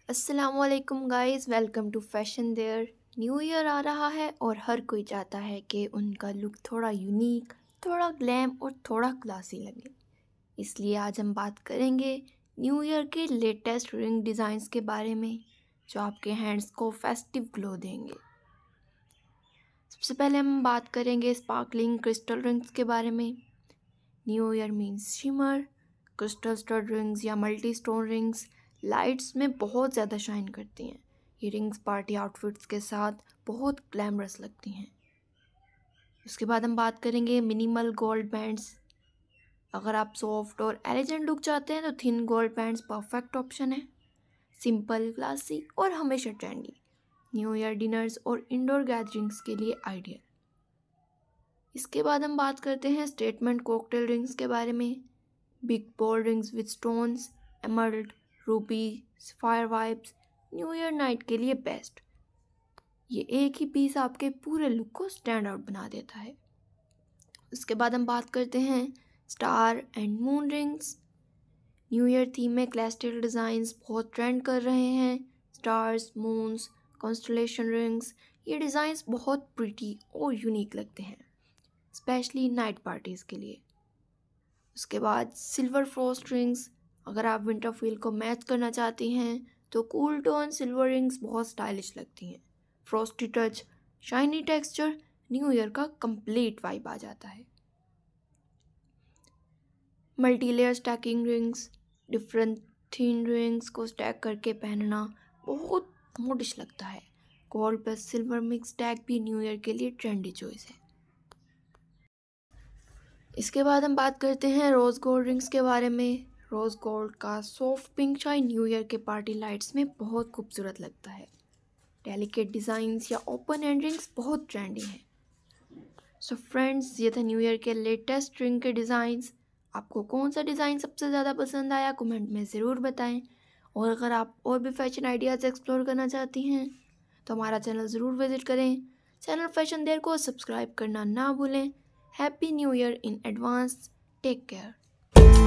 अस्सलामुअलैकुम guys, welcome to fashion there. New year आ रहा है और हर कोई चाहता है कि उनका लुक थोड़ा यूनिक, थोड़ा ग्लैम और थोड़ा क्लासी लगे। इसलिए आज हम बात करेंगे न्यू ईयर के लेटेस्ट रिंग डिज़ाइंस के बारे में जो आपके हैंड्स को फेस्टिव ग्लो देंगे। सबसे पहले हम बात करेंगे स्पार्कलिंग क्रिस्टल रिंग्स के बारे में। New year means shimmer, crystal stud rings या मल्टी स्टोन रिंग्स लाइट्स में बहुत ज़्यादा शाइन करती हैं। ये रिंग्स पार्टी आउटफिट्स के साथ बहुत ग्लैमरस लगती हैं। उसके बाद हम बात करेंगे मिनिमल गोल्ड बैंड्स। अगर आप सॉफ्ट और एलिजेंट लुक चाहते हैं तो thin gold bands perfect option है। सिंपल, क्लासी और हमेशा ट्रेंडी, न्यू ईयर डिनर्स और इंडोर गैदरिंग्स के लिए आइडियल। इसके बाद हम बात करते हैं स्टेटमेंट कॉकटेल रिंग्स के बारे में। Big bold rings with stones, emerald, ruby, sapphire vibes new year night के लिए बेस्ट। ये एक ही पीस आपके पूरे लुक को स्टैंड आउट बना देता है। उसके बाद हम बात करते हैं star and moon rings. New year theme में क्लैस्टेल डिज़ाइंस बहुत ट्रेंड कर रहे हैं। स्टार्स, मून्स, कॉन्स्टलेशन रिंग्स, ये डिज़ाइंस बहुत प्रिटी और यूनिक लगते हैं, स्पेशली नाइट पार्टीज़ के लिए। उसके बाद सिल्वर फ्रॉस्ट रिंग्स। अगर आप विंटर फील को मैच करना चाहती हैं तो कूल टोन सिल्वर रिंग्स बहुत स्टाइलिश लगती हैं। Frosty touch, shiny texture, new year का कंप्लीट वाइब आ जाता है। Multi layer stacking rings. Different thin rings को स्टैक करके पहनना बहुत मोडिश लगता है। Gold plus silver mix stack भी न्यू ईयर के लिए ट्रेंडी चॉइस है। इसके बाद हम बात करते हैं रोज़ गोल्ड रिंग्स के बारे में। रोज़ गोल्ड का soft pink shine new year के पार्टी लाइट्स में बहुत खूबसूरत लगता है। डेलिकेट डिज़ाइंस या ओपन एंड रिंग्स बहुत ट्रेंडी हैं। सो फ्रेंड्स, ये था न्यू ईयर के लेटेस्ट रिंग के डिज़ाइंस। आपको कौन सा डिज़ाइन सबसे ज़्यादा पसंद आया कमेंट में ज़रूर बताएं। और अगर आप और भी फैशन आइडियाज़ एक्सप्लोर करना चाहती हैं तो हमारा चैनल ज़रूर विज़िट करें। चैनल फैशन देयर को सब्सक्राइब करना ना भूलें। Happy new year in advance. Take care.